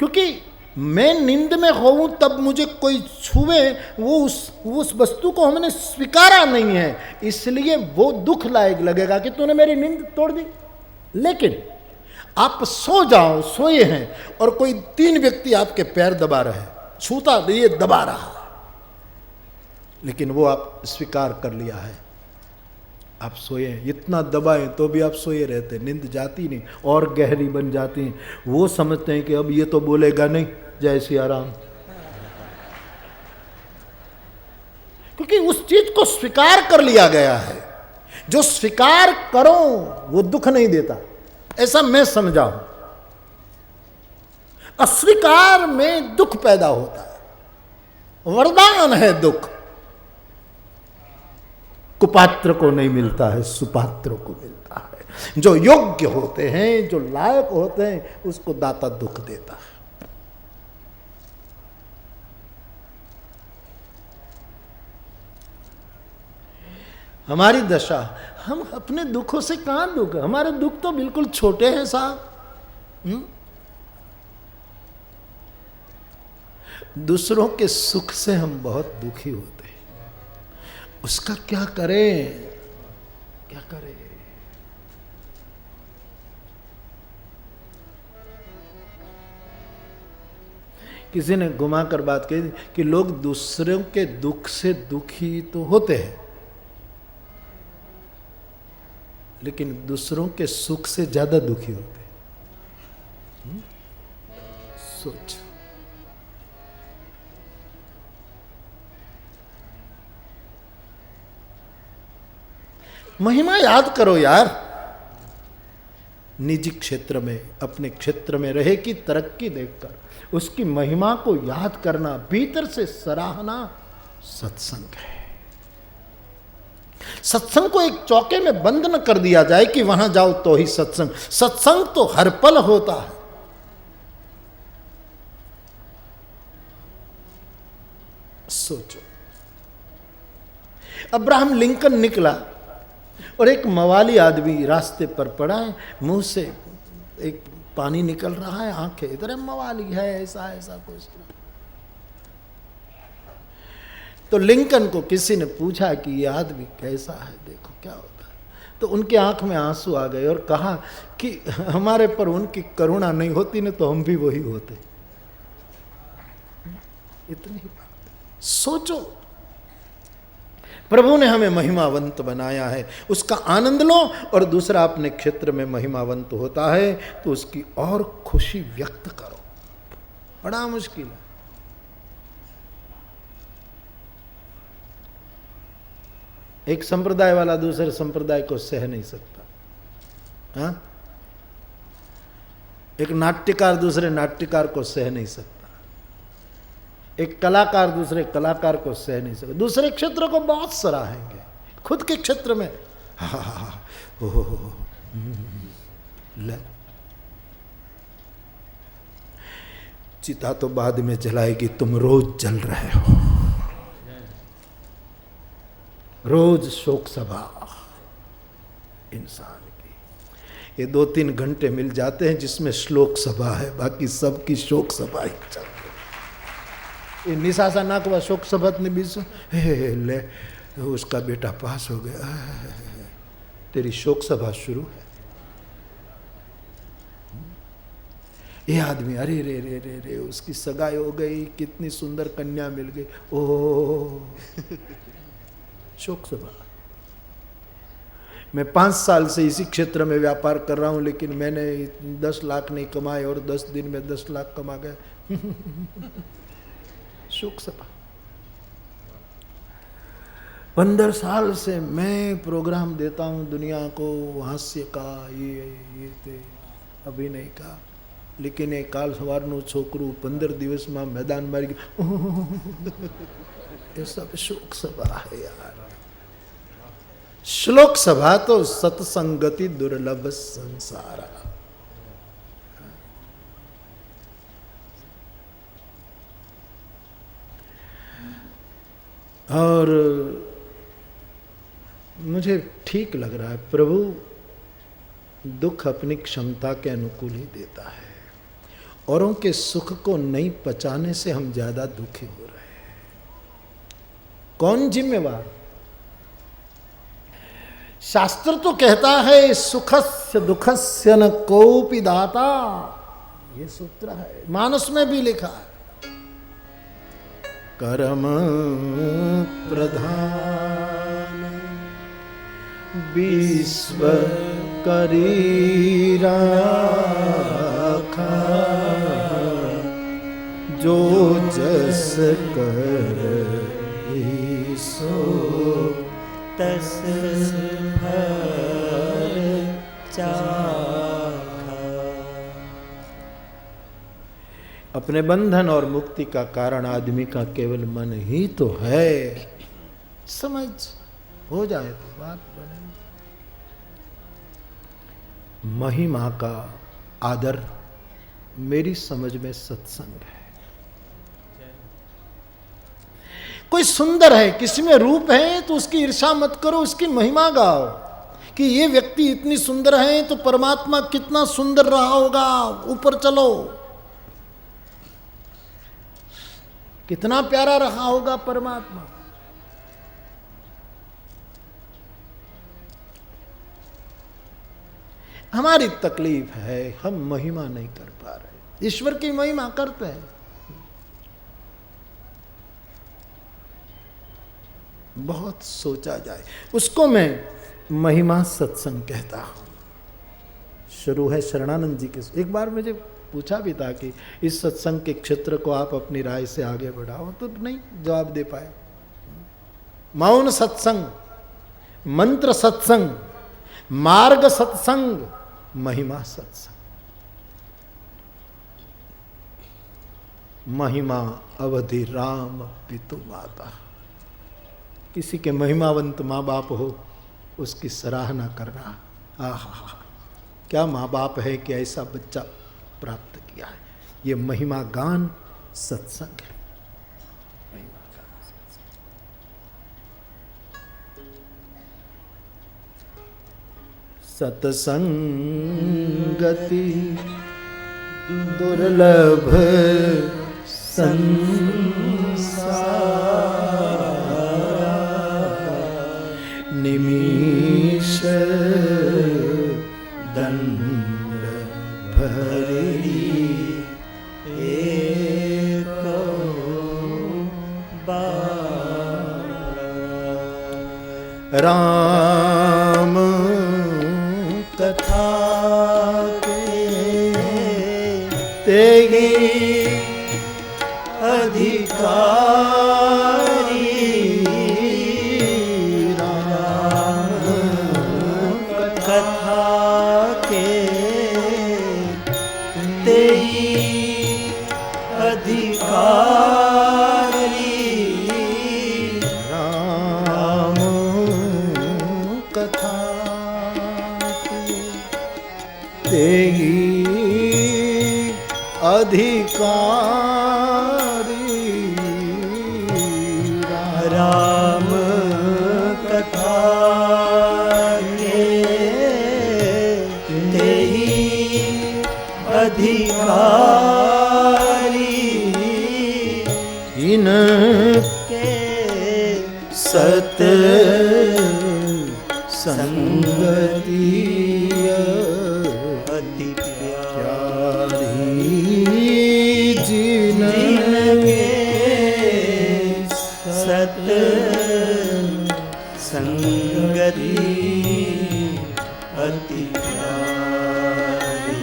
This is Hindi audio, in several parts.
क्योंकि मैं नींद में होऊं तब मुझे कोई छुए, वो उस वस्तु को हमने स्वीकारा नहीं है, इसलिए वो दुख लायक लगेगा कि तूने मेरी नींद तोड़ दी। लेकिन आप सो जाओ, सोए हैं और कोई 3 व्यक्ति आपके पैर दबा रहे हैं, छूता ये दबा रहा, लेकिन वो आप स्वीकार कर लिया है, आप सोए हैं, इतना दबाएं तो भी आप सोए रहते, नींद जाती नहीं और गहरी बन जाती है। वो समझते हैं कि अब ये तो बोलेगा नहीं, जय सिया राम, क्योंकि उस चीज को स्वीकार कर लिया गया है। जो स्वीकार करो वो दुख नहीं देता, ऐसा मैं समझा हूं। अस्वीकार में दुख पैदा होता है, वरदान है दुख। कुपात्र को नहीं मिलता है, सुपात्र को मिलता है। जो योग्य होते हैं, जो लायक होते हैं, उसको दाता दुख देता है। हमारी दशा, हम अपने दुखों से कहां दुख, हमारे दुख तो बिल्कुल छोटे हैं साहब। दूसरों के सुख से हम बहुत दुखी होते हैं, उसका क्या करें, क्या करें। किसी ने घुमा कर बात कही कि लोग दूसरों के दुख से दुखी तो होते हैं, लेकिन दूसरों के सुख से ज्यादा दुखी होते हैं। सोच, महिमा याद करो यार। निजी क्षेत्र में, अपने क्षेत्र में रहे की तरक्की देखकर उसकी महिमा को याद करना, भीतर से सराहना सत्संग है। सत्संग को एक चौके में बंद न कर दिया जाए कि वहां जाओ तो ही सत्संग। सत्संग तो हर पल होता है। सोचो, अब्राहम लिंकन निकला और एक मवाली आदमी रास्ते पर पड़ा है, मुंह से एक पानी निकल रहा है, आंखें इधर, मवाली है, ऐसा ऐसा कुछ। तो लिंकन को किसी ने पूछा कि ये आदमी कैसा है, देखो क्या होता है। तो उनके आंख में आंसू आ गए और कहा कि हमारे पर उनकी करुणा नहीं होती ना तो हम भी वही होते। इतनी बात। सोचो, प्रभु ने हमें महिमावंत बनाया है, उसका आनंद लो। और दूसरा, अपने क्षेत्र में महिमावंत होता है तो उसकी और खुशी व्यक्त करो। बड़ा मुश्किल है। एक संप्रदाय वाला दूसरे संप्रदाय को सह नहीं सकता, हाँ? एक नाट्यकार दूसरे नाट्यकार को सह नहीं सकता, एक कलाकार दूसरे कलाकार को सह नहीं सकता। दूसरे क्षेत्र को बहुत सराहेंगे, खुद के क्षेत्र में ले। चिता तो बाद में जलाएगी, तुम रोज जल रहे हो। रोज शोक सभा इंसान की। ये 2-3 घंटे मिल जाते हैं जिसमें श्लोक सभा है, बाकी सबकी शोक सभा ही चल रही। ये निशासा नाकवा शोक सभा ने भी ले, उसका बेटा पास हो गया, तेरी शोक सभा शुरू है। ये आदमी, अरे रे रे रे रे, उसकी सगाई हो गई, कितनी सुंदर कन्या मिल गई, ओ शोक सभा। मैं 5 साल से इसी क्षेत्र में व्यापार कर रहा हूं, लेकिन मैंने 10 लाख नहीं कमाए और 10 दिन में 10 लाख कमा गए। शोक सभा। 15 साल से मैं प्रोग्राम देता हूं दुनिया को, हास्य का, ये अभिनय का, लेकिन एक काल सवारનું છોકરું 15 દિવસ में मैदान मारी गया। ये सब शोक सभा है यार। श्लोक सभा तो सत्संगति दुर्लभ संसार। और मुझे ठीक लग रहा है, प्रभु दुख अपनी क्षमता के अनुकूल ही देता है औरों के सुख को नहीं पचाने से हम ज्यादा दुखी हो रहे हैं। कौन जिम्मेवार? शास्त्र तो कहता है सुखस्य दुखस्य न कोपि दाता, ये सूत्र है, मानस में भी लिखा है। कर्म प्रधान विश्व करी राखा, जो जस कर सो तस फल चाखा। अपने बंधन और मुक्ति का कारण आदमी का केवल मन ही तो है। समझ हो जाए तो बात बने। महिमा का आदर मेरी समझ में सत्संग है। कोई सुंदर है, किसी में रूप है तो उसकी ईर्ष्या मत करो, उसकी महिमा गाओ कि ये व्यक्ति इतनी सुंदर है तो परमात्मा कितना सुंदर रहा होगा। ऊपर चलो, कितना प्यारा रहा होगा परमात्मा। हमारी तकलीफ है, हम महिमा नहीं कर पा रहे। ईश्वर की महिमा करते हैं। बहुत सोचा जाए, उसको मैं महिमा सत्संग कहता हूं। शुरू है शरणानंद जी के। एक बार मुझे पूछा भी था कि इस सत्संग के क्षेत्र को आप अपनी राय से आगे बढ़ाओ, तो नहीं जवाब दे पाए। मौन सत्संग, मंत्र सत्संग, मार्ग सत्संग, महिमा सत्संग। महिमा अवधि राम पितु माता। किसी के महिमावंत माँ बाप हो, उसकी सराहना करना। आहा, क्या माँ बाप है कि ऐसा बच्चा प्राप्त किया है। ये महिमा गान सत्संग है। महिमा गान सत्संगति दुर्लभ संसार, निमीश दंड भरी एको बार। राम कथा के तेगी अधिकारी, राम कथा के तेई अधिकारी, राम कथा के तेगी अधिकारी, राम कथा के तेई अधिकारी, इनके सत संगति अति प्यारी, जिनके सत संगति अति प्यारी।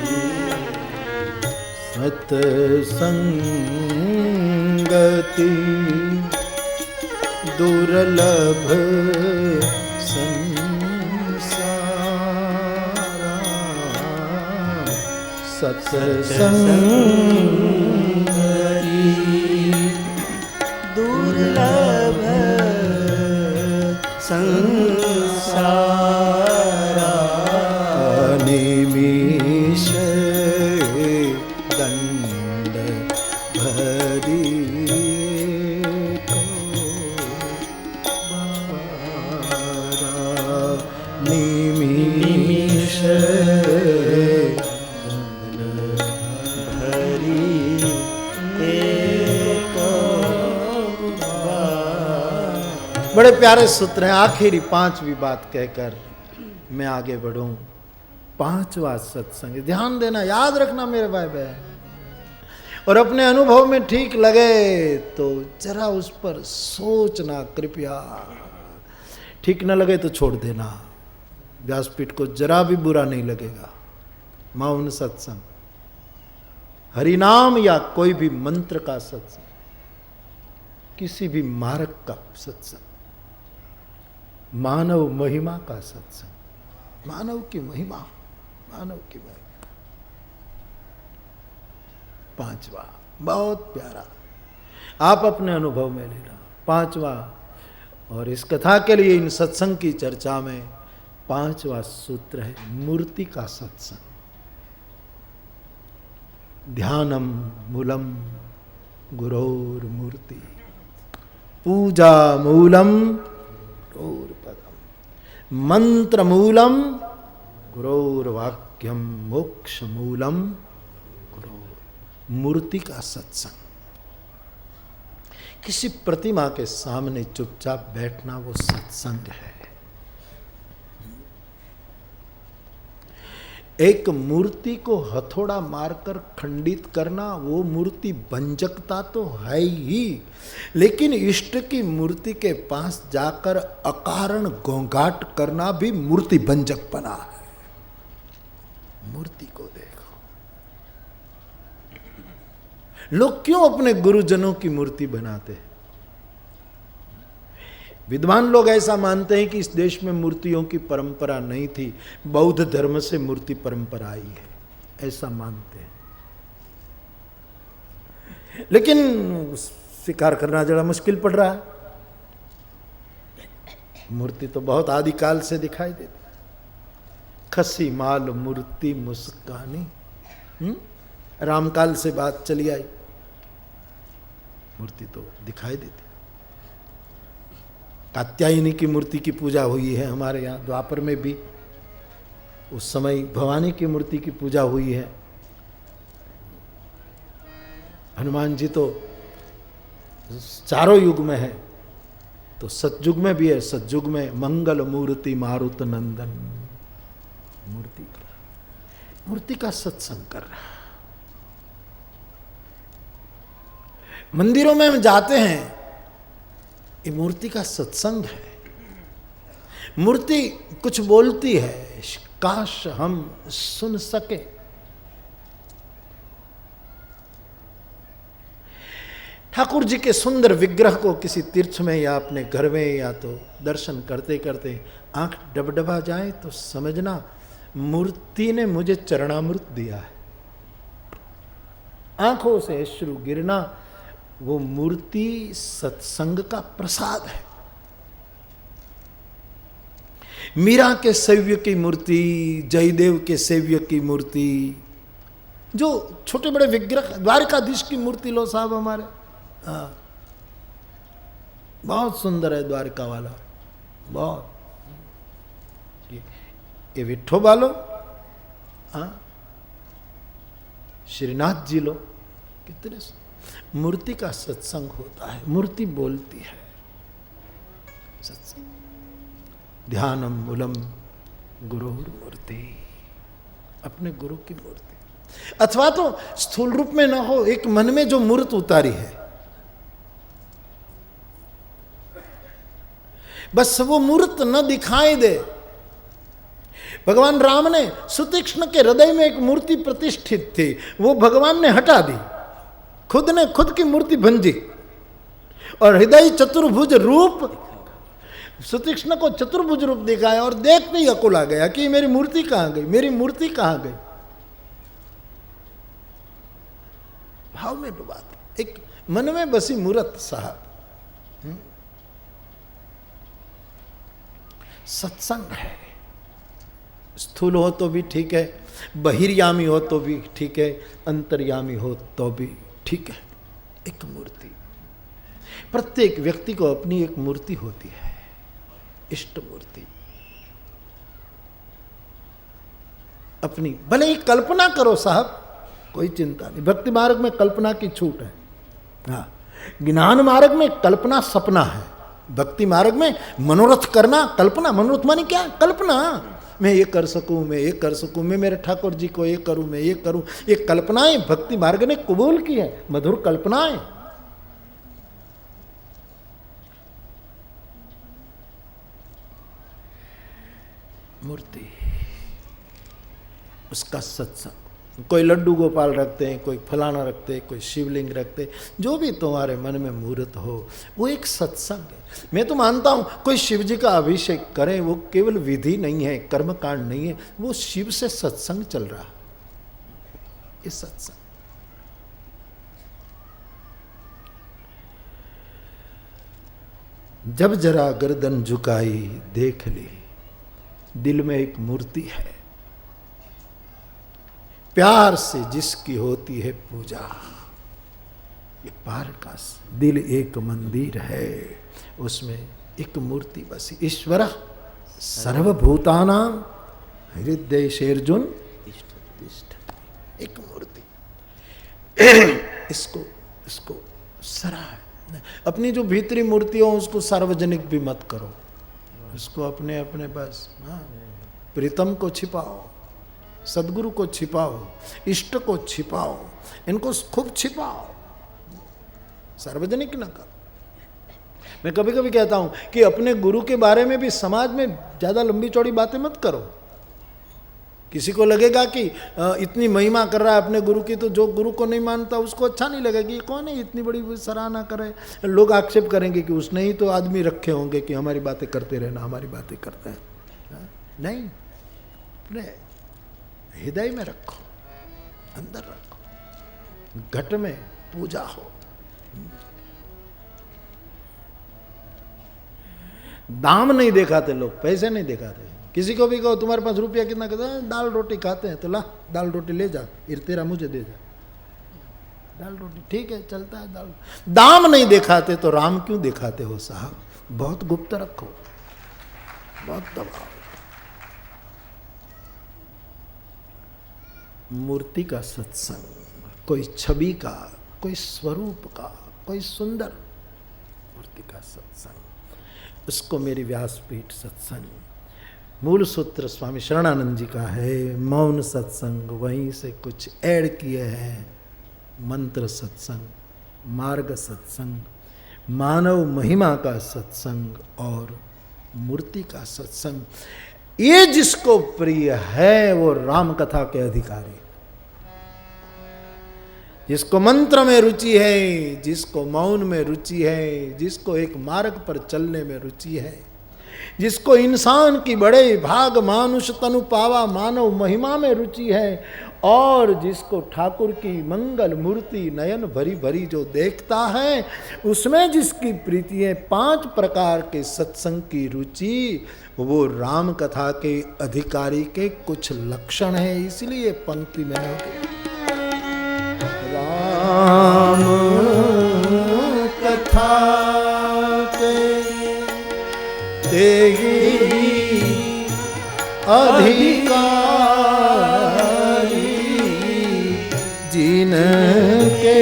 सत्संगति दुर्लभ संसार, सत्संगति दुर्लभ संसार, निमीश दंड भरी को बारा, निमीश हरि बड़े प्यारे सूत्र हैं। आखिरी 5वीं बात कहकर मैं आगे बढ़ूं। 5वां सत्संग, ध्यान देना, याद रखना मेरे भाई बहन, और अपने अनुभव में ठीक लगे तो जरा उस पर सोचना कृपया, ठीक न लगे तो छोड़ देना। व्यासपीठ को जरा भी बुरा नहीं लगेगा। मौन सत्संग, हरिनाम या कोई भी मंत्र का सत्संग, किसी भी मार्ग का सत्संग, मानव महिमा का सत्संग, मानव की महिमा, मानव की महिमा। 5वां बहुत प्यारा, आप अपने अनुभव में लेना। 5वां, और इस कथा के लिए इन सत्संग की चर्चा में 5वां सूत्र है मूर्ति का सत्संग। ध्यानम मूलम गुरोर मूर्ति, पूजा मूलम गुरोर पदम, मंत्र मूलम गुरोर वाक्यम, मोक्ष मूलम गुरोर। मूर्ति का सत्संग, किसी प्रतिमा के सामने चुपचाप बैठना वो सत्संग है। एक मूर्ति को हथौड़ा मारकर खंडित करना वो मूर्ति भंजकता तो है ही, लेकिन इष्ट की मूर्ति के पास जाकर अकारण गोंगाट करना भी मूर्ति भंजकपना है। मूर्ति को देखो, लोग क्यों अपने गुरुजनों की मूर्ति बनाते हैं? विद्वान लोग ऐसा मानते हैं कि इस देश में मूर्तियों की परंपरा नहीं थी, बौद्ध धर्म से मूर्ति परंपरा आई है, ऐसा मानते हैं। लेकिन स्वीकार करना जरा मुश्किल पड़ रहा है। मूर्ति तो बहुत आदिकाल से दिखाई देती, खसी माल मूर्ति मुस्कानी, रामकाल से बात चली आई, मूर्ति तो दिखाई देती। कात्यायनी की मूर्ति की पूजा हुई है हमारे यहाँ, द्वापर में भी उस समय भवानी की मूर्ति की पूजा हुई है। हनुमान जी तो चारों युग में है, तो सतयुग में भी है। सतयुग में मंगल मूर्ति मारुत नंदन, मूर्ति का सत्संग कर रहा। मंदिरों में हम जाते हैं, ये मूर्ति का सत्संग है। मूर्ति कुछ बोलती है, काश हम सुन सके। ठाकुर जी के सुंदर विग्रह को किसी तीर्थ में या अपने घर में या तो दर्शन करते करते आंख डबडबा जाए तो समझना मूर्ति ने मुझे चरणामृत दिया है। आंखों से अश्रु गिरना वो मूर्ति सत्संग का प्रसाद है। मीरा के सेव्य की मूर्ति, जयदेव के सेव्य की मूर्ति, जो छोटे बड़े विग्रह, द्वारकाधीश की मूर्ति लो साहब हमारे, हाँ बहुत सुंदर है द्वारका वाला, बहुत। ये विठोबा लो, हाँ श्रीनाथ जी लो, कितने मूर्ति का सत्संग होता है। मूर्ति बोलती है, सत्संग। ध्यानम मूलम गुरुर मूर्ति, अपने गुरु की मूर्ति, अथवा तो स्थूल रूप में ना हो, एक मन में जो मूर्त उतारी है, बस वो मूर्त न दिखाई दे। भगवान राम ने सुतीक्ष्ण के हृदय में एक मूर्ति प्रतिष्ठित थी, वो भगवान ने हटा दी, खुद ने खुद की मूर्ति भंजी, और हृदय चतुर्भुज रूप, सुतीक्ष्ण को चतुर्भुज रूप दिखाया, और देखते ही अकुला गया कि मेरी मूर्ति कहां गई, मेरी मूर्ति कहां गई। भाव में डुबा, एक मन में बसी मूर्त साहब। सत्संग है, स्थूल हो तो भी ठीक है, बहिर्यामी हो तो भी ठीक है, अंतर्यामी हो तो भी ठीक है। एक मूर्ति, प्रत्येक व्यक्ति को अपनी एक मूर्ति होती है, इष्ट मूर्ति अपनी। भले ही कल्पना करो साहब, कोई चिंता नहीं, भक्ति मार्ग में कल्पना की छूट है। हाँ, ज्ञान मार्ग में कल्पना सपना है, भक्ति मार्ग में मनोरथ करना, कल्पना, मनोरथ माने क्या? कल्पना। मैं ये कर सकूं, मैं ये कर सकूं, मैं मेरे ठाकुर जी को ये करूं, मैं ये करूं, ये कल्पनाएं भक्ति मार्ग ने कबूल की है, मधुर कल्पनाएं। मूर्ति, उसका सत्संग। कोई लड्डू गोपाल रखते हैं, कोई फलाना रखते हैं, कोई शिवलिंग रखते हैं, जो भी तुम्हारे मन में मूर्त हो वो एक सत्संग है। मैं तो मानता हूं कोई शिव जी का अभिषेक करे, वो केवल विधि नहीं है, कर्मकांड नहीं है, वो शिव से सत्संग चल रहा है। ये सत्संग। जब जरा गर्दन झुकाई देख ली, दिल में एक मूर्ति है, प्यार से जिसकी होती है पूजा। ये पार का दिल एक मंदिर है, उसमें एक मूर्ति बसी। ईश्वर सर्वभूतानां हृदयेषु तिष्ठति। एक मूर्ति। इसको सराह। अपनी जो भीतरी मूर्ति हो उसको सार्वजनिक भी मत करो, इसको अपने अपने बस प्रीतम को छिपाओ, सदगुरु को छिपाओ, इष्ट को छिपाओ, इनको खूब छिपाओ, सार्वजनिक न करो। मैं कभी कभी कहता हूं कि अपने गुरु के बारे में भी समाज में ज्यादा लंबी चौड़ी बातें मत करो। किसी को लगेगा कि इतनी महिमा कर रहा है अपने गुरु की, तो जो गुरु को नहीं मानता उसको अच्छा नहीं लगेगा कि कौन है इतनी बड़ी सराहना करे। लोग आक्षेप करेंगे कि उसने ही तो आदमी रखे होंगे कि हमारी बातें करते रहना, हमारी बातें करते हैं। नहीं, अपने हृदय में रखो, अंदर रखो, घट में पूजा हो। दाम नहीं दिखाते लोग, पैसे नहीं दिखाते। किसी को भी कहो तुम्हारे पास रुपया कितना, कहते हैं दाल रोटी खाते हैं, तो ला दाल रोटी ले जा, तेरा मुझे दे जा। दाल रोटी ठीक है, चलता है दाल। दाम नहीं दिखाते तो राम क्यों दिखाते हो साहब? बहुत गुप्त रखो, बहुत दबाओ। मूर्ति का सत्संग, कोई छवि का, कोई स्वरूप का, कोई सुंदर मूर्ति का सत्संग, उसको मेरी व्यासपीठ सत्संग। मूल सूत्र स्वामी शरणानंद जी का है, मौन सत्संग, वहीं से कुछ ऐड किए हैं। मंत्र सत्संग, मार्ग सत्संग, मानव महिमा का सत्संग और मूर्ति का सत्संग। ये जिसको प्रिय है वो राम कथा के अधिकारी। जिसको मंत्र में रुचि है, जिसको मौन में रुचि है, जिसको एक मार्ग पर चलने में रुचि है, जिसको इंसान की बड़े भाग मानुष तनु पावा मानव महिमा में रुचि है, और जिसको ठाकुर की मंगल मूर्ति नयन भरी भरी जो देखता है, उसमें जिसकी प्रीति है, 5 प्रकार के सत्संग की रुचि, वो राम कथा के अधिकारी के कुछ लक्षण हैं। इसलिए पंक्ति में राम कथा के तेरी अधिकारी, जिनके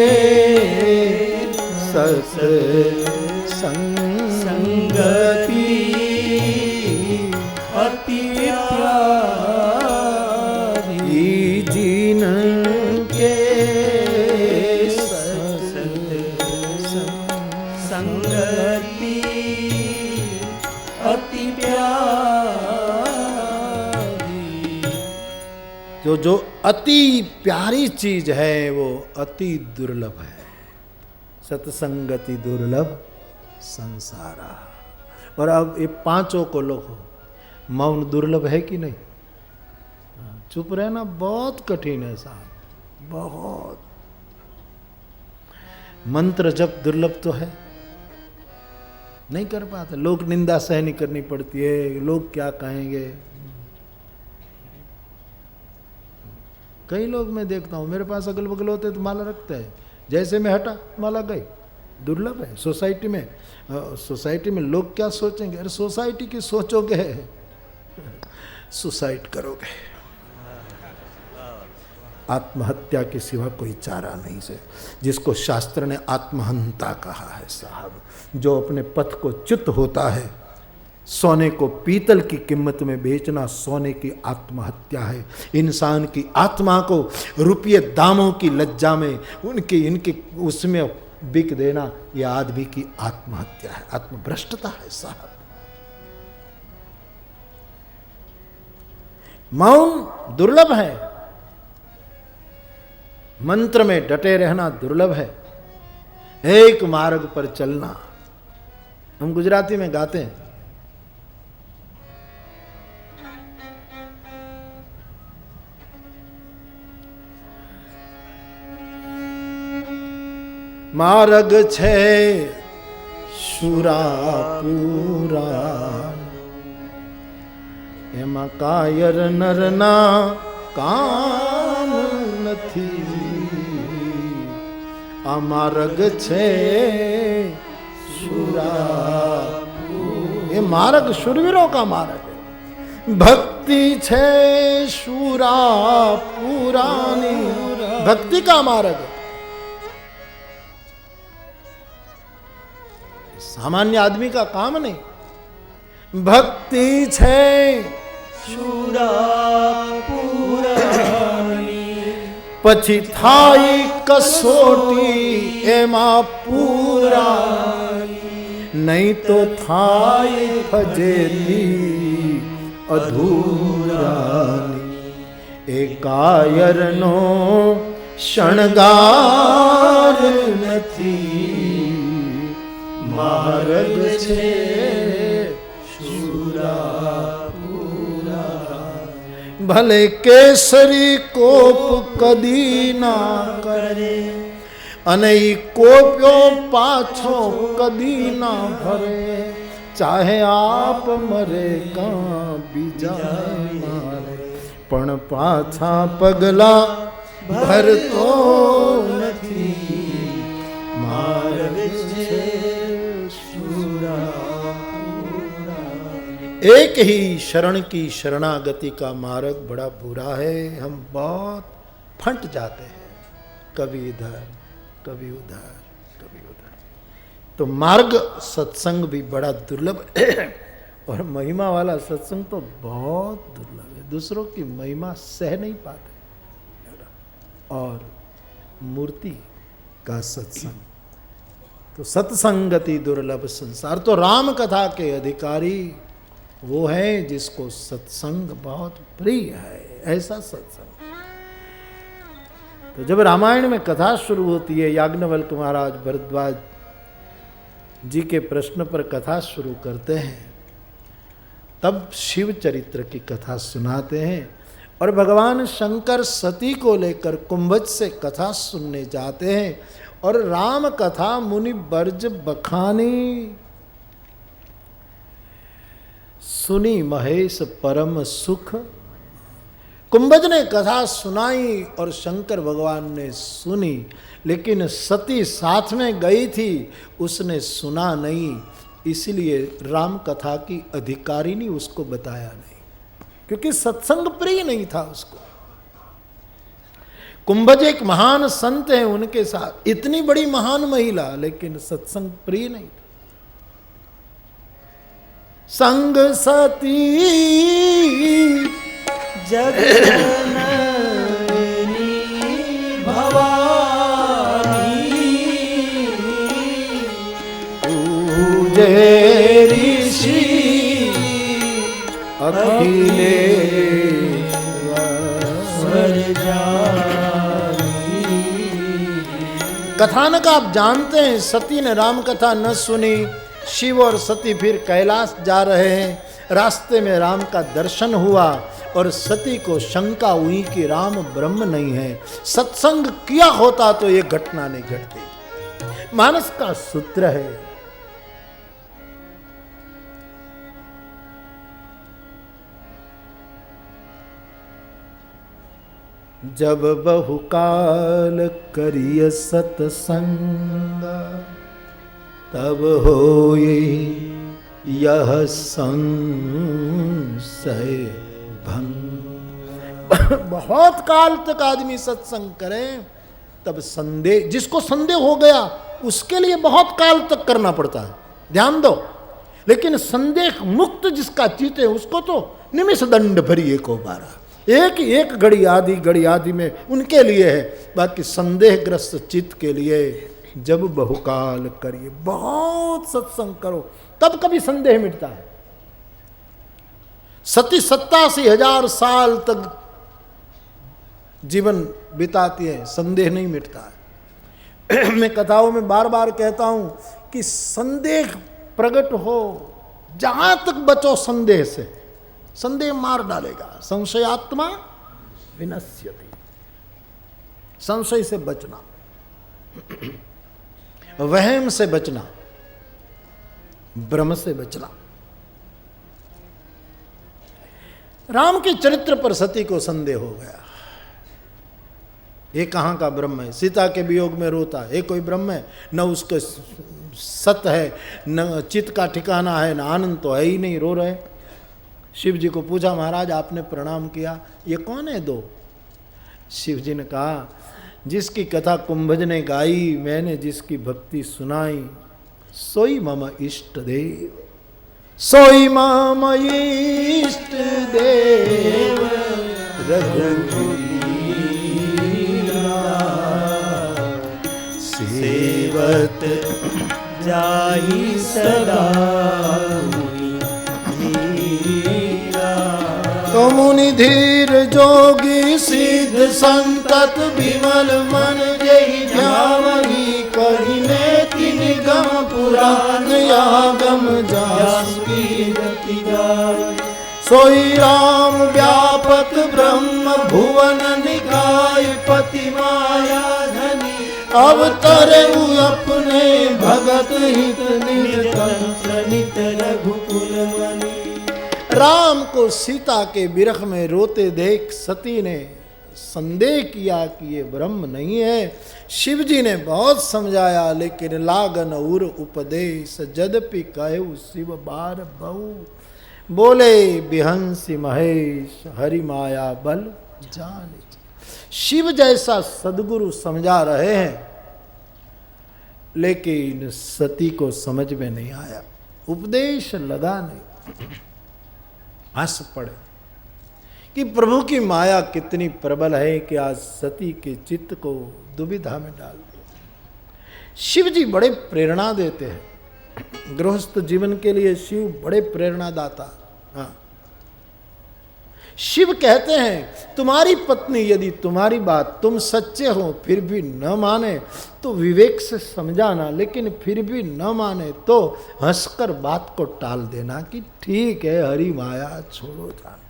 सत्संगति अति प्यारी, जिनके संगति अति प्यारी। जो अति प्यारी चीज है वो अति दुर्लभ है। सत्संगति दुर्लभ संसारा। और अब ये 5 को लो, मौन दुर्लभ है कि नहीं? चुप रहना बहुत कठिन है साहब, बहुत। मंत्र जप दुर्लभ तो है, नहीं कर पाते। लोग निंदा सहनी करनी पड़ती है, लोग क्या कहेंगे। कई लोग मैं देखता हूँ मेरे पास अगल बगल होते तो माला रखते हैं, जैसे मैं हटा माला गई। दुर्लभ है। सोसाइटी में लोग क्या सोचेंगे? अरे सोसाइटी की सोचोगे सुसाइड करोगे। आत्महत्या के सिवा कोई चारा नहीं से, जिसको शास्त्र ने आत्महंता कहा है साहब। जो अपने पथ को च्युत होता है, सोने को पीतल की कीमत में बेचना सोने की आत्महत्या है। इंसान की आत्मा को रुपये दामों की लज्जा में इनके उसमें बिक देना, यह आदमी की आत्महत्या है, आत्मभ्रष्टता है साहब। मौन दुर्लभ है, मंत्र में डटे रहना दुर्लभ है, एक मार्ग पर चलना। हम गुजराती में गाते हैं, मार्ग छे शुरापुरा एमा कायर नरना काम नथी। आ मार्ग छे शुरापुरा, ये मार्ग शूरवीरों का मार्ग है। भक्ति छे शुरापुरानी, भक्ति का मार्ग, सामान्य आदमी का काम नहीं। भक्ति छे शुरापुरानी, पछी थाई कसोटी एमा पूरा, नहीं तो थाई फजेली अधूरानी। ए कायर नो शणगार नथी, मार्ग छे शुरापुरा। भले केसरी कोप कदी ना करे, अने ई कोप्यो पाछो कदी ना भरे। चाहे आप मरे का बीजा मारे, पण पाछा पगला भरतो नथी। मार्ग छे एक ही शरण की शरणागति का मार्ग बड़ा बुरा है। हम बहुत फंट जाते हैं, कभी इधर कभी उधर कभी उधर। तो मार्ग सत्संग भी बड़ा दुर्लभ है, और महिमा वाला सत्संग तो बहुत दुर्लभ है। दूसरों की महिमा सह नहीं पाते। और मूर्ति का सत्संग तो सत्संगति दुर्लभ संसार। तो राम कथा के अधिकारी वो है जिसको सत्संग बहुत प्रिय है, ऐसा सत्संग। तो जब रामायण में कथा शुरू होती है, याज्ञवल्क्य महाराज भरद्वाज जी के प्रश्न पर कथा शुरू करते हैं, तब शिव चरित्र की कथा सुनाते हैं। और भगवान शंकर सती को लेकर कुंभज से कथा सुनने जाते हैं, और राम कथा मुनि बर्ज बखानी, सुनी महेश परम सुख। कुंभज ने कथा सुनाई और शंकर भगवान ने सुनी, लेकिन सती साथ में गई थी, उसने सुना नहीं, इसलिए राम कथा की अधिकारिणी उसको बताया नहीं, क्योंकि सत्संग प्रिय नहीं था उसको। कुंभज एक महान संत है, उनके साथ इतनी बड़ी महान महिला, लेकिन सत्संग प्रिय नहीं था। संग सती जगननी भवानी, पूजे ऋषि अखिलेश्वर जानी। कथानक आप जानते हैं, सती ने राम कथा न सुनी। शिव और सती फिर कैलाश जा रहे हैं, रास्ते में राम का दर्शन हुआ और सती को शंका हुई कि राम ब्रह्म नहीं है। सत्संग किया होता तो ये घटना नहीं घटती। मानस का सूत्र है, जब बहुकाल करिय सत्संग, तब होए यह संशय भंग। बहुत काल तक आदमी सत्संग करे तब संदेह, जिसको संदेह हो गया उसके लिए बहुत काल तक करना पड़ता है, ध्यान दो। लेकिन संदेह मुक्त जिसका चित्त है उसको तो निमिष दंड भरी एक हो बारा, एक घड़ी आधी में उनके लिए है। बाकी संदेहग्रस्त चित्त के लिए जब बहुकाल करिए, बहुत सत्संग करो तब कभी संदेह मिटता है। सती 87,000 साल तक जीवन बिताती है, संदेह नहीं मिटता है। मैं कथाओं में बार बार कहता हूं कि संदेह प्रकट हो, जहां तक बचो संदेह से, संदेह मार डालेगा। संशयात्मा विनश्यति, संशय से बचना, वहम से बचना, भ्रम से बचना। राम के चरित्र पर सती को संदेह हो गया, ये कहाँ का ब्रह्म है, सीता के वियोग में रोता है, ये कोई ब्रह्म है? न उसके सत है, न चित्त का ठिकाना है, न आनंद तो है ही नहीं, रो रहे। शिव जी को पूछा, महाराज आपने प्रणाम किया, ये कौन है दो? शिव जी ने कहा, जिसकी कथा कुंभज ने गाई, मैंने जिसकी भक्ति सुनाई, सोई मम इष्ट देव, सोई मम इष्ट देव रघुवीरा, सेवत जाहि सदा तो मुनि धीर जोगी सिद्ध संतत विमल मन जहि ध्यावहि, कहिने तिन गम पुराण आगम जासुकी गति गाय, सोई राम व्यापक ब्रह्म भुवन निकाय, पति माया धनी अवतरऊ अपने, भगत हित निज तंत्र नित रघुकुल मनि। राम को सीता के विरह में रोते देख सती ने संदेह किया कि ये ब्रह्म नहीं है। शिव जी ने बहुत समझाया, लेकिन लागन उर उपदेश, जदपि कहु शिव बार बहु, बोले बिहंसी महेश, हरि माया बल जाने। शिव जैसा सदगुरु समझा रहे हैं, लेकिन सती को समझ में नहीं आया, उपदेश लगा नहीं। हंस पड़े कि प्रभु की माया कितनी प्रबल है कि आज सती के चित्त को दुविधा में डाल दिया। शिव जी बड़े प्रेरणा देते हैं, गृहस्थ जीवन के लिए शिव बड़े प्रेरणादाता। हाँ, शिव कहते हैं, तुम्हारी पत्नी यदि तुम्हारी बात तुम सच्चे हो फिर भी न माने तो विवेक से समझाना, लेकिन फिर भी न माने तो हंसकर बात को टाल देना कि ठीक है, हरि माया छोड़ो जाना।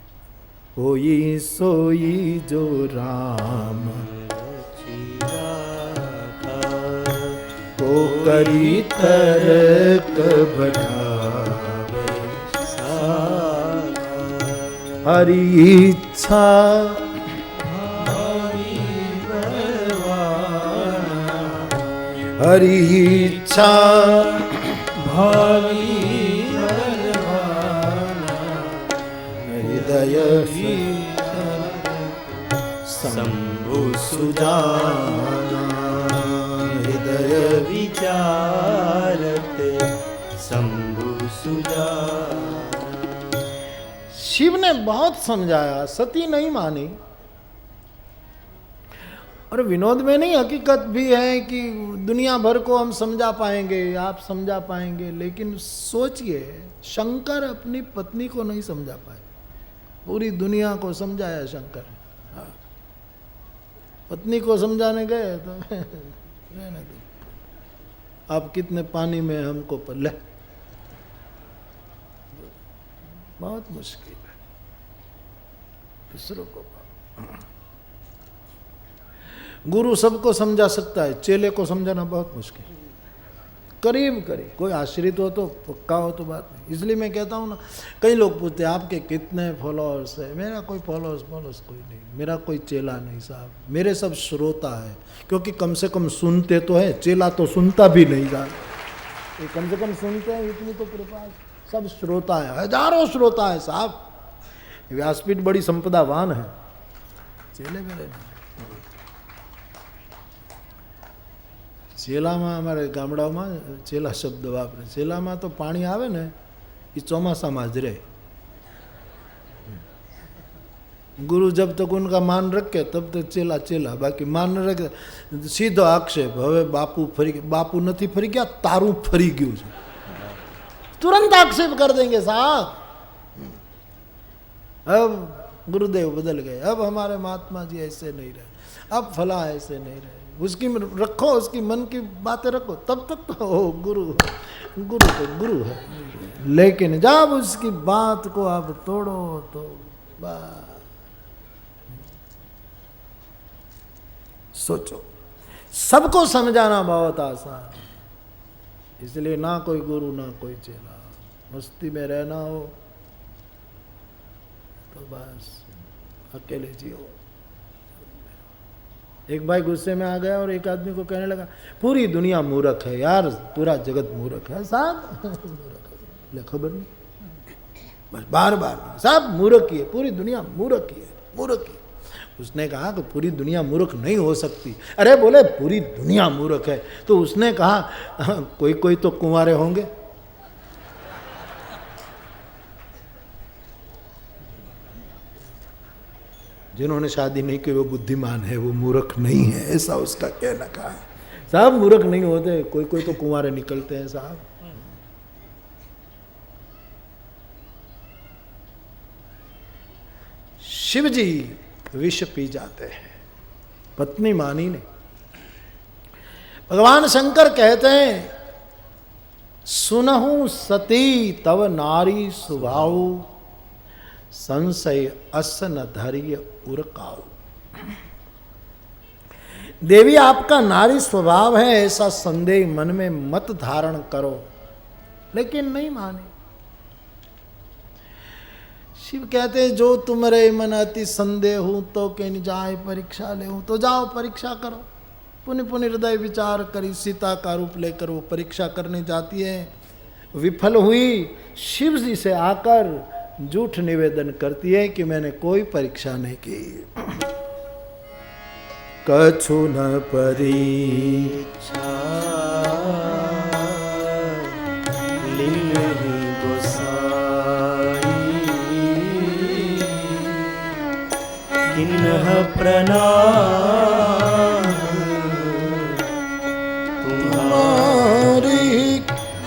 होई सोई जो राम को करी तर्क बढ़ावे, हरि इच्छा हरि इच्छा भावी हृदय शंभु सुजाना, हृदय विचारत शंभु सुजाना। शिव ने बहुत समझाया, सती नहीं मानी। और विनोद में नहीं, हकीकत भी है कि दुनिया भर को हम समझा पाएंगे, आप समझा पाएंगे, लेकिन सोचिए शंकर अपनी पत्नी को नहीं समझा पाए, पूरी दुनिया को समझाया शंकर। हाँ, पत्नी को समझाने गए तो रहने दो, आप कितने पानी में हमको पल्ले, बहुत मुश्किल है दूसरों को। गुरु सबको समझा सकता है, चेले को समझाना बहुत मुश्किल। करीब करीब कोई आश्रित हो तो पक्का हो तो बात नहीं। इसलिए मैं कहता हूँ ना, कई लोग पूछते हैं आपके कितने फॉलोअर्स है। मेरा कोई फॉलोअर्स कोई नहीं, मेरा कोई चेला नहीं साहब, मेरे सब श्रोता है। क्योंकि कम से कम सुनते तो है, चेला तो सुनता भी नहीं जाता, ये कम से कम सुनते हैं, इतनी तो कृपा। सब श्रोता है, हजारों श्रोता है साहब। व्यासपीठ बड़ी संपदावान है, ચેલે વેલે ચેલામાં અમારે ગામડાઓમાં ચેલા શબ્દ વાપરે. ચેલામાં તો પાણી આવે ને એ ચોમાસામાં જ રહે. गुरु जब तक उनका मान रखे तब तक चेला चेला, बाकी मान न रखे सीधो आक्षेप. હવે बापू નથી ફરી ગયા, તારું ફરી ગયું છે. तुरंत आक्षेप कर देंगे साहब. अब गुरुदेव बदल गए, अब हमारे महात्मा जी ऐसे नहीं रहे, अब फला ऐसे नहीं रहे. उसकी रखो, उसकी मन की बातें रखो, तब तक तो हो गुरु. गुरु तो गुरु है, लेकिन जब उसकी बात को आप तोड़ो तो बस. सोचो, सबको समझाना बहुत आसान, इसलिए ना कोई गुरु ना कोई चेला. मस्ती में रहना हो तो बस अकेले जियो. एक भाई गुस्से में आ गया और एक आदमी को कहने लगा पूरी दुनिया मूर्ख है यार, पूरा जगत मूर्ख है. साहब मूर्ख है, खबर नहीं, बस बार बार साहब मूर्ख ही है, पूरी दुनिया मूर्ख ही है, मूर्ख ही. उसने कहा कि पूरी दुनिया मूर्ख नहीं हो सकती. अरे बोले पूरी दुनिया मूर्ख है. तो उसने कहा कोई कोई तो कुंवारे होंगे. जिन्होंने शादी नहीं की वो बुद्धिमान है, वो मूर्ख नहीं है, ऐसा उसका कहना कहा. साहब मूर्ख नहीं होते, कोई कोई तो कुंवारे निकलते हैं साहब. शिव जी विष पी जाते हैं, पत्नी मानी ने. भगवान शंकर कहते हैं सुनहु सती तव नारी स्वभाव, संशय असन धैर्य उरकाऊ. देवी आपका नारी स्वभाव है, ऐसा संदेह मन में मत धारण करो. लेकिन नहीं माने. शिव कहते हैं जो तुम्हारे मन अति संदेह हूं तो के जाए परीक्षा ले हूं. तो जाओ परीक्षा करो. पुण्य पुण्य हृदय विचार करी सीता का रूप लेकर वो परीक्षा करने जाती है. विफल हुई, शिव जी से आकर झूठ निवेदन करती है कि मैंने कोई परीक्षा नहीं की. कछु न परीक्षा लीन्हि गोसाई, किन्ह प्रणाम तुम्हारी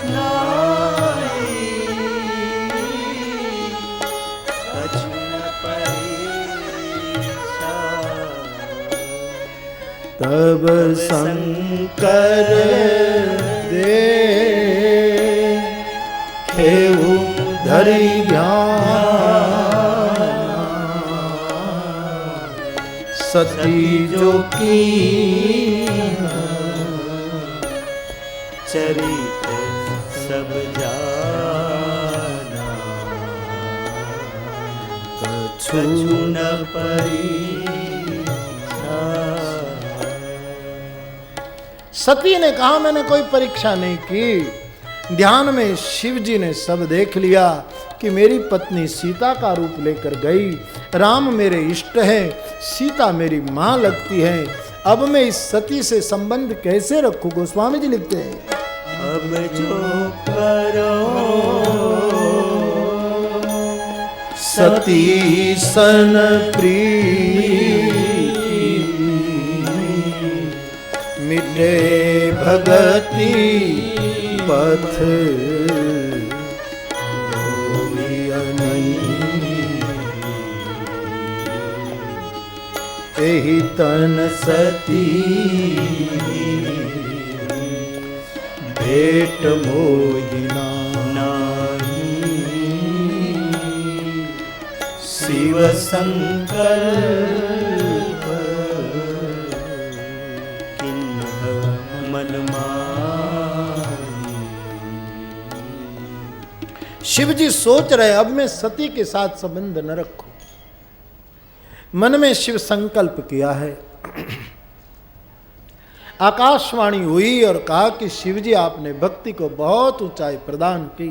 नाई. कछु न परीक्षा तब शंकर दे खेऊ धरि ध्यान, सती जो की चरित सब जाना, कछु न परीक्षा. सती ने कहा मैंने कोई परीक्षा नहीं की. ध्यान में शिव जी ने सब देख लिया कि मेरी पत्नी सीता का रूप लेकर गई. राम मेरे इष्ट है, सीता मेरी माँ लगती है. अब मैं इस सती से संबंध कैसे रखूं? गोस्वामी जी लिखते हैं अब जो करो सती सन प्रीति, मिटे भगति पथ एहि तन सती भेट मोहिना नाही. शिव संकल्प किन्ह मन माही. शिव जी सोच रहे अब मैं सती के साथ संबंध न रखूं. मन में शिव संकल्प किया है. आकाशवाणी हुई और कहा कि शिव जी आपने भक्ति को बहुत ऊंचाई प्रदान की.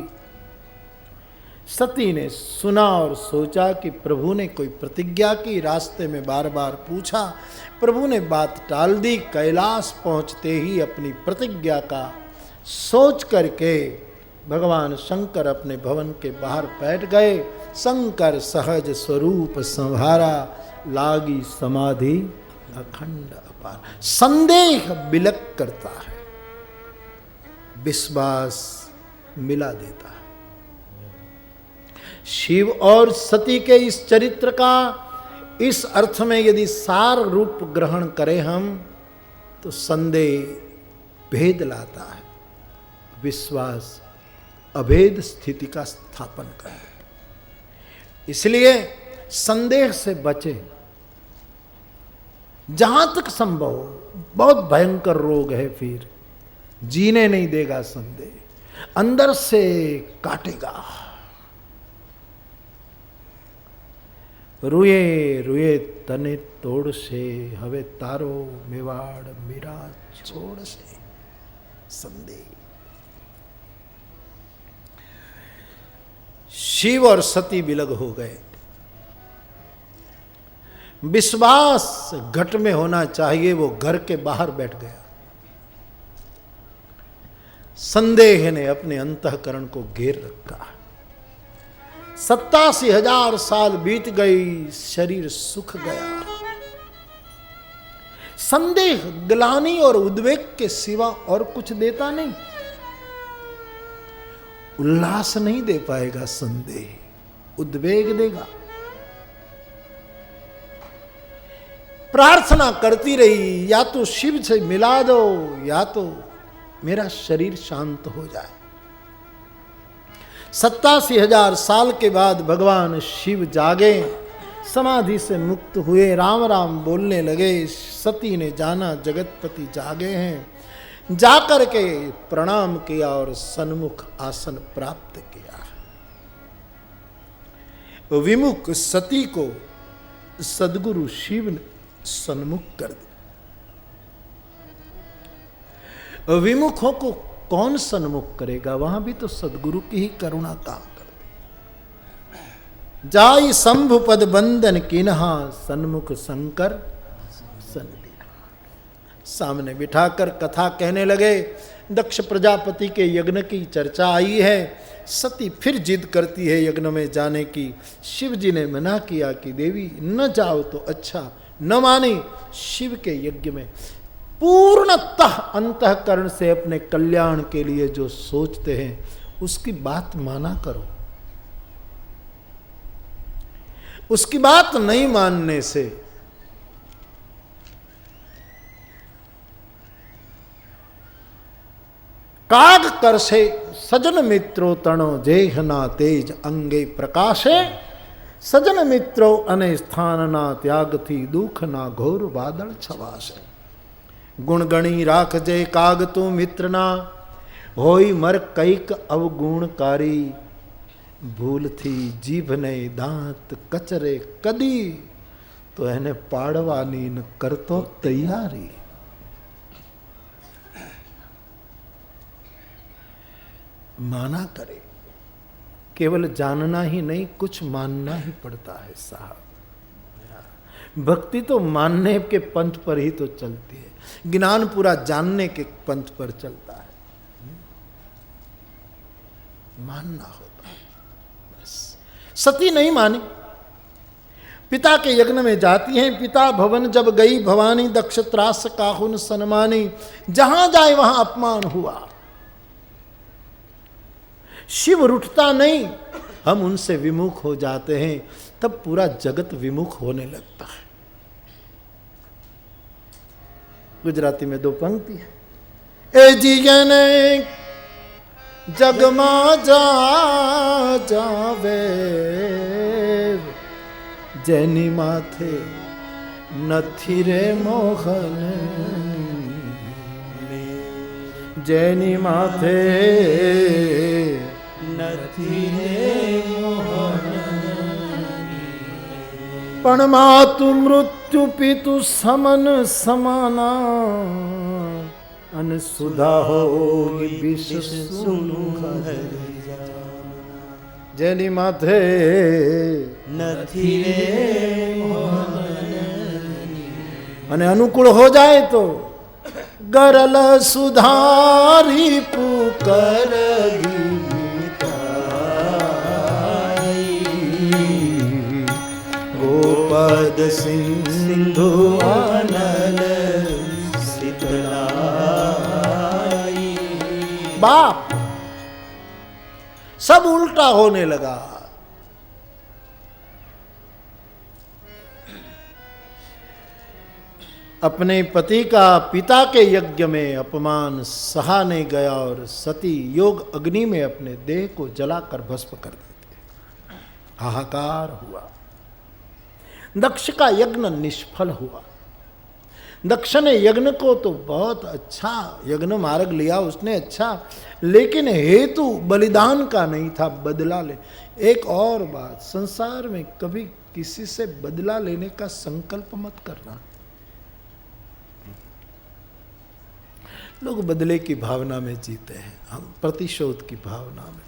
सती ने सुना और सोचा कि प्रभु ने कोई प्रतिज्ञा की। रास्ते में बार बार पूछा, प्रभु ने बात टाल दी। कैलाश पहुंचते ही अपनी प्रतिज्ञा का सोच करके भगवान शंकर अपने भवन के बाहर बैठ गए। शंकर सहज स्वरूप संहारा, लागी समाधि अखंड अपार। संदेह बिलक करता है, विश्वास मिला देता है। शिव और सती के इस चरित्र का इस अर्थ में यदि सार रूप ग्रहण करें हम, तो संदेह भेद लाता है, विश्वास अभेद स्थिति का स्थापन करे। इसलिए संदेह से बचें जहां तक संभव हो। बहुत भयंकर रोग है, फिर जीने नहीं देगा संदेह, अंदर से काटेगा। रुए रुए तने तोड़ से, हवे तारो मेवाड़ मेरा छोड़ से। संदेह। शिव और सती विलग हो गए। विश्वास घट में होना चाहिए, वो घर के बाहर बैठ गया। संदेह ने अपने अंतःकरण को घेर रखा। 87,000 साल बीत गई, शरीर सूख गया। संदेह ग्लानि और उद्वेग के सिवा और कुछ देता नहीं। उल्लास नहीं दे पाएगा संदेह, उद्वेग देगा। प्रार्थना करती रही, या तो शिव से मिला दो, या तो मेरा शरीर शांत हो जाए। 87,000 साल के बाद भगवान शिव जागे, समाधि से मुक्त हुए, राम राम बोलने लगे। सती ने जाना जगतपति जागे हैं, जाकर के प्रणाम किया और सन्मुख आसन प्राप्त किया। विमुख सती को सद्गुरु शिव ने सन्मुख कर दिया। विमुखों को कौन सन्मुख करेगा? वहां भी तो सद्गुरु की ही करुणा काम कर दे। जाई शंभु पद बंदन किन्हा, सन्मुख शंकर सन। सामने बिठाकर कथा कहने लगे। दक्ष प्रजापति के यज्ञ की चर्चा आई है। सती फिर जिद करती है यज्ञ में जाने की। शिव जी ने मना किया कि देवी न जाओ तो अच्छा, न मानी। शिव के यज्ञ में पूर्णतः अंतःकरण से अपने कल्याण के लिए जो सोचते हैं उसकी बात माना करो। उसकी बात नहीं मानने से काग कर से सजन मित्रो तणो जेहना तेज अंगे प्रकाशे। सजन मित्रो अने स्थान ना त्याग थी, दुख ना घोर बादल छवासे। गुण गणी राख जय काग तू मित्र ना, होई मर कैक अवगुणकारी। भूल थी जीभ ने दांत कचरे कदी, तो એને પાડવાની ન કરતો તૈયારી। माना करे, केवल जानना ही नहीं, कुछ मानना ही पड़ता है साहब। भक्ति तो मानने के पंथ पर ही तो चलती है, ज्ञान पूरा जानने के पंथ पर चलता है। मानना होता है बस। सती नहीं मानी, पिता के यज्ञ में जाती हैं। पिता भवन जब गई भवानी, दक्ष त्रास काहुन सन्मानी। जहां जाए वहां अपमान हुआ। शिव रुठता नहीं, हम उनसे विमुख हो जाते हैं, तब पूरा जगत विमुख होने लगता है। गुजराती में दो पंक्ति है। ए जीने जगमा जा जावे, जेनी माथे नथी रे मोहन। जेनी माथे नथी रे मोहन। पण मातु मृत्यु पितु समन समाना, अन सुधा हो विष सुनु। જેની માથે નથી રે મોહન અને અનુકૂળ હો જાય તો ગરલ સુધારી પુકર ગોપદ સિંધુ અનલ શીતलाई बाप सब उल्टा होने लगा। अपने पति का पिता के यज्ञ में अपमान सहा नहीं गया और सती योग अग्नि में अपने देह को जलाकर भस्म कर देते। हाहाकार हुआ। दक्ष का यज्ञ निष्फल हुआ। दक्ष ने यज्ञ को तो बहुत अच्छा यज्ञ मार्ग लिया उसने अच्छा, लेकिन हेतु बलिदान का नहीं था, बदला ले। एक और बात, संसार में कभी किसी से बदला लेने का संकल्प मत करना। लोग बदले की भावना में जीते हैं, हम प्रतिशोध की भावना में,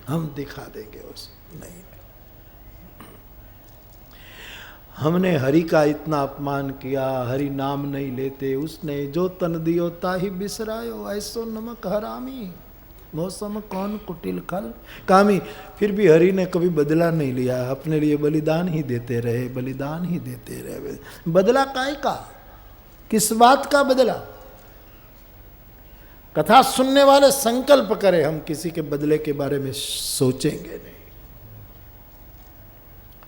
हम दिखा देंगे उस नहीं। हमने हरि का इतना अपमान किया, हरि नाम नहीं लेते, उसने जो तन दियो ताहि बिसरायो, ऐसो नमक हरामी मौसम कौन कुटिल खल कामी। फिर भी हरि ने कभी बदला नहीं लिया, अपने लिए बलिदान ही देते रहे, बलिदान ही देते रहे। बदला काय का, किस बात का बदला? कथा सुनने वाले संकल्प करें, हम किसी के बदले के बारे में सोचेंगे नहीं।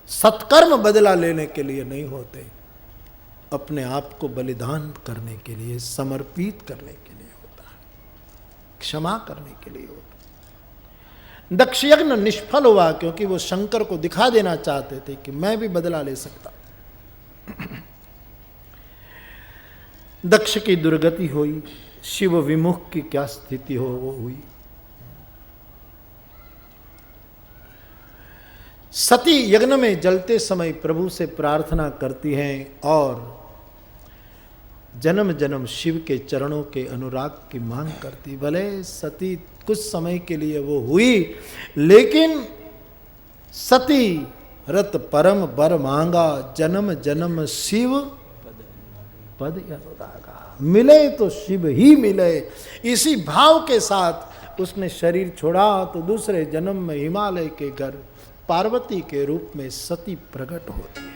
सत्कर्म बदला लेने के लिए नहीं होते, अपने आप को बलिदान करने के लिए, समर्पित करने के लिए होता है, क्षमा करने के लिए होता है। दक्ष यज्ञ निष्फल हुआ क्योंकि वो शंकर को दिखा देना चाहते थे कि मैं भी बदला ले सकता। दक्ष की दुर्गति हुई, शिव विमुख की क्या स्थिति हो वो हुई। सती यज्ञ में जलते समय प्रभु से प्रार्थना करती हैं और जन्म जन्म शिव के चरणों के अनुराग की मांग करती। भले सती कुछ समय के लिए वो हुई, लेकिन सती रत परम बर मांगा, जन्म जन्म शिव पद अनुरागा। मिले तो शिव ही मिले, इसी भाव के साथ उसने शरीर छोड़ा तो दूसरे जन्म में हिमालय के घर पार्वती के रूप में सती प्रकट होती है।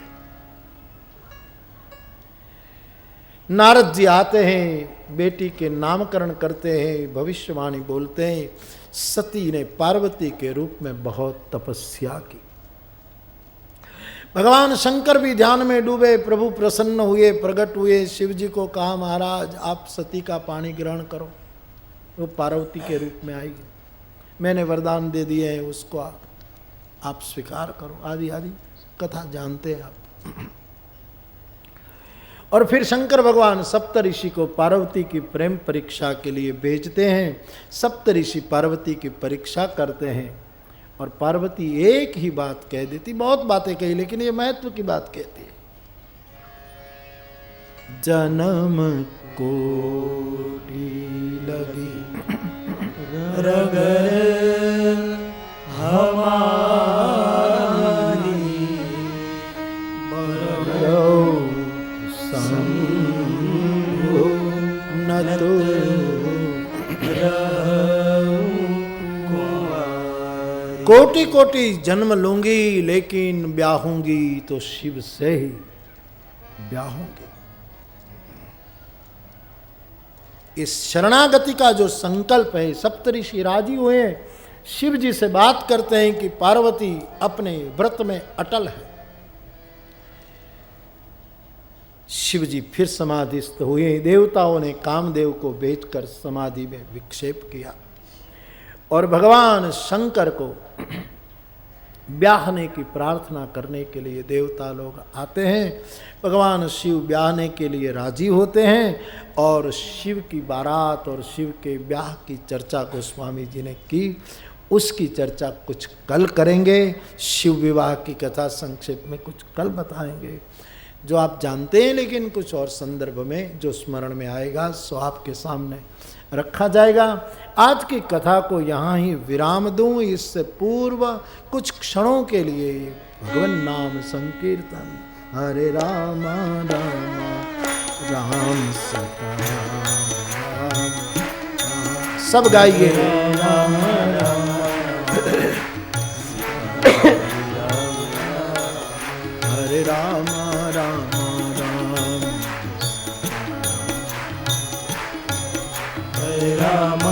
नारद जी आते हैं, बेटी के नामकरण करते हैं, भविष्यवाणी बोलते हैं। सती ने पार्वती के रूप में बहुत तपस्या की। भगवान शंकर भी ध्यान में डूबे, प्रभु प्रसन्न हुए, प्रकट हुए, शिव जी को कहा महाराज आप सती का पानी ग्रहण करो, वो पार्वती के रूप में आएगी, मैंने वरदान दे दिए हैं, उसको आप स्वीकार करो, आदि आदि कथा जानते हैं आप। और फिर शंकर भगवान सप्तऋषि को पार्वती की प्रेम परीक्षा के लिए भेजते हैं। सप्तऋषि पार्वती की परीक्षा करते हैं और पार्वती एक ही बात कह देती, बहुत बातें कही लेकिन ये महत्व की बात कहती है, जन्म कोटि लगी रगर हमारी बरौ संभो न तो कोटि कोटि जन्म लूंगी लेकिन ब्याहूंगी तो शिव से ही ब्याहूंगी। इस शरणागति का जो संकल्प है, सप्तऋषि राजी हुए हैं, शिव जी से बात करते हैं कि पार्वती अपने व्रत में अटल है। शिव जी फिर समाधिस्थ हुए। देवताओं ने कामदेव को भेजकर समाधि में विक्षेप किया और भगवान शंकर को ब्याहने की प्रार्थना करने के लिए देवता लोग आते हैं। भगवान शिव ब्याहने के लिए राजी होते हैं और शिव की बारात और शिव के ब्याह की चर्चा को स्वामी जी ने की। उसकी चर्चा कुछ कल करेंगे। शिव विवाह की कथा संक्षेप में कुछ कल बताएंगे, जो आप जानते हैं, लेकिन कुछ और संदर्भ में जो स्मरण में आएगा सो आपके सामने रखा जाएगा। आज की कथा को यहाँ ही विराम दूं। इससे पूर्व कुछ क्षणों के लिए भगवान नाम संकीर्तन। हरे राम राम राम सीता राम, सब गाइए। राम राम हरे राम राम राम, हरे राम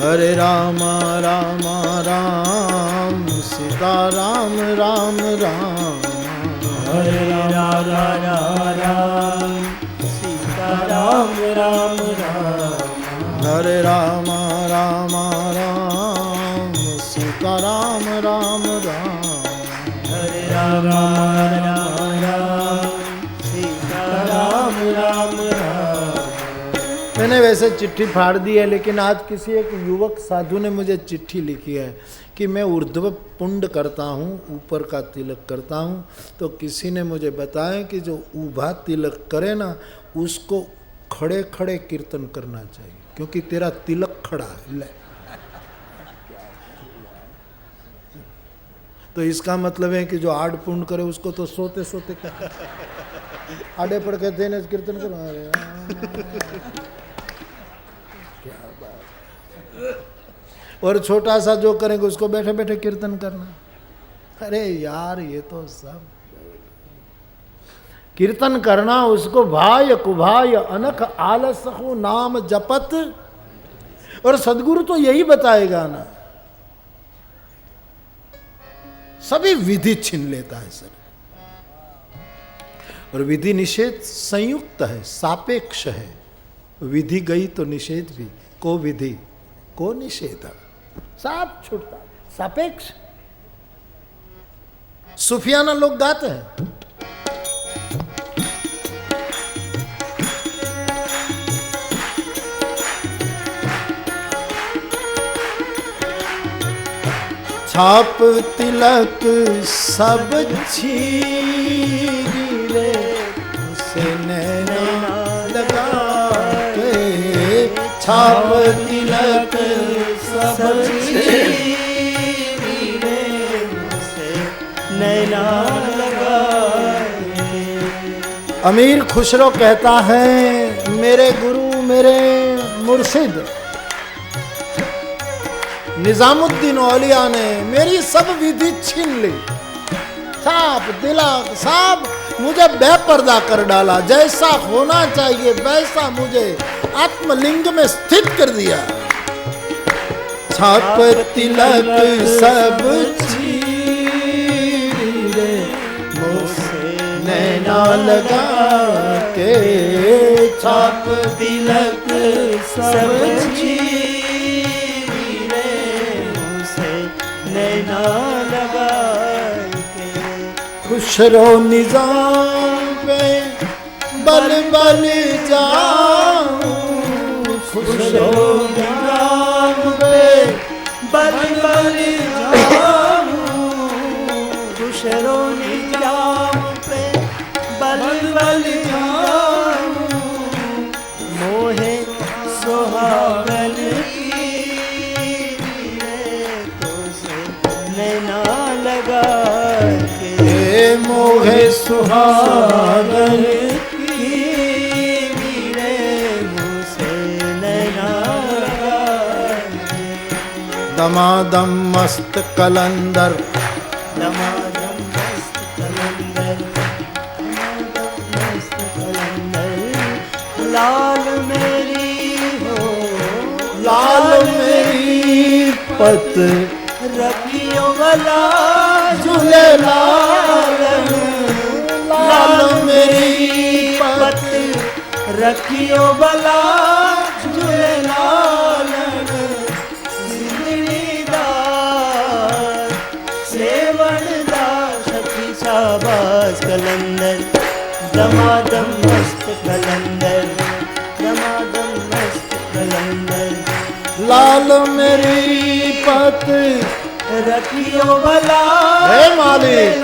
हरे राम राम राम सीता राम राम राम, हरे राम राम सीता राम राम राम, हरे राम राम राम सीता राम राम राम, हरे राम राम सीता राम राम राम। मैंने वैसे चिट्ठी फाड़ दी है, लेकिन आज किसी एक युवक साधु ने मुझे चिट्ठी लिखी है कि मैं ऊर्ध्व पुंड करता हूँ, ऊपर का तिलक करता हूँ। तो किसी ने मुझे बताया कि जो ऊभा तिलक करे ना, उसको खड़े खड़े कीर्तन करना चाहिए, क्योंकि तेरा तिलक खड़ा है। ले। तो इसका मतलब है कि जो आड़ पुंड करे उसको तो सोते सोते आड़े पड़ के देने कीर्तन करो। क्या बात। और छोटा सा जो करेंगे उसको बैठे बैठे कीर्तन करना। अरे यार, ये तो सब कीर्तन करना, उसको भाय कुभाय अनख आलस हो नाम जपत। और सदगुरु तो यही बताएगा ना, सभी विधि छीन लेता है सर। और विधि निषेध संयुक्त है, सापेक्ष है। विधि गई तो निषेध भी, को विधि को निषेध, सब छूटता है, सापेक्ष। सूफियाना लोग गाते हैं, छाप तिलक सब छीरे, उसे नैना लगा के। छाप तिलक सब छीरे, उसे नैना लगा के। अमीर खुसरो कहता है, मेरे गुरु मेरे मुर्शिद निजामुद्दीन औलिया ने मेरी सब विधि छीन ली, साफ तिलक सब मुझे बेपर्दा कर डाला। जैसा होना चाहिए वैसा मुझे आत्मलिंग में स्थित कर दिया। छाप तिलक सब छीरे, मुझसे नैना लगा के। छाप तिलक सब छीरे, नैना लगा के। खुशरो निजाम पे बल बल जाऊं, खुशरो निजाम पे बल बल जाऊं, खुशरो निजाम पे बल बल जाऊं। मोहे सुहागन मोहे सुहागन की मीरे, मुझसे नैना लगा। दमादम मस्त कलंदर, दमादम मस्त कलंदर, मस्त कलंदर। लाल मेरी हो, लाल मेरी पत रखियो वाला झूले लाल। लाल मेरी पत रखियो बला झूले लाल। जिंदड़ीदार सेवनदार सखी शाबाश कलंदर। दमादम मस्त कलंदर, दमादम मस्त कलंदर। लाल मेरी पत रखियो भला हे मालिक,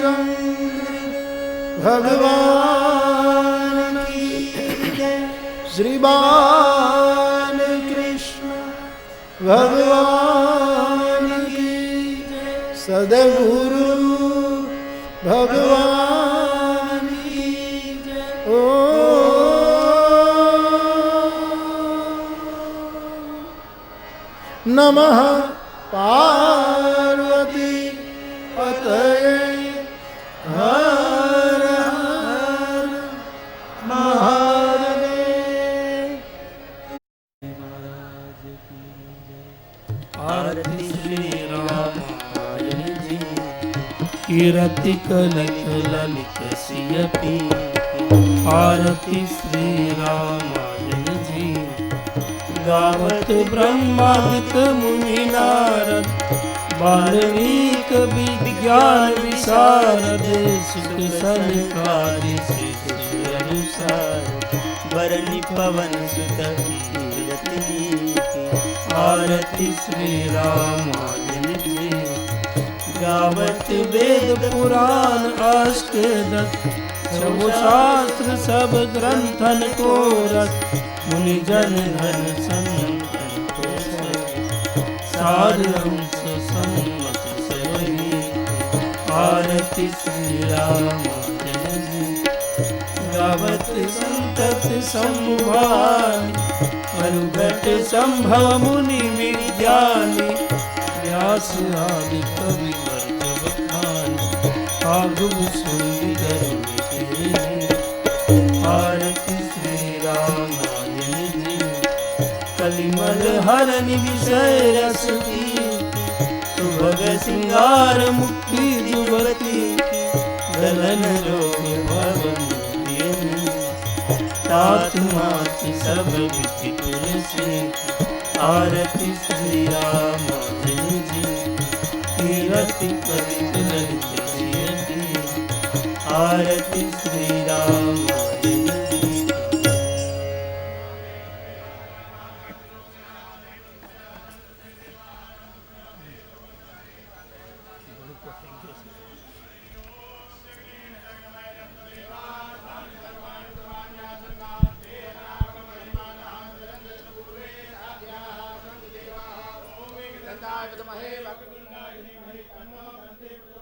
भगवान की जय। श्री बाल कृष्ण भगवान की जय। सद्गुरु भगवान की जय। ओ नमः पार्वती पतये हर हर महादेव। आरती श्री रामायण जी कीरति कलित ललित सियपी। आरती श्री रामायण जी गावत ब्रह्मादिक मुनि नारद। बाल्मीक विज्ञान विशारद सुख सनकादि श्री अनुसार। बरनि पवन सुत कीरति की। आरती श्री रामायण जी गावत वेद पुराण अष्टदश। सब शास्त्र सब ग्रंथन को रस। मुनि जन धन संतन को सत। सार अंश सम्मत सबही। आरती श्री रामायण जी गावत संतत संभवानि। अनुघट संभव मुनि विज्ञानी। व्यास आदि कवि वर्ग बखानी। आगम सुंदि गरुड़ तेरे। आरती श्री रामायण जी कलिमल हरन विषय रस की। सुभग सिंगार मुक्ति जुबती। गलन रोग भव मुक्ति। तात मात सब विधि तुलसी। आरती श्री रामायण जी कीरति कलित ललित सियपी। आरती श्री रामायण जी। विद्महे वक्रतुण्डाय धीमहि तन्नो दन्ति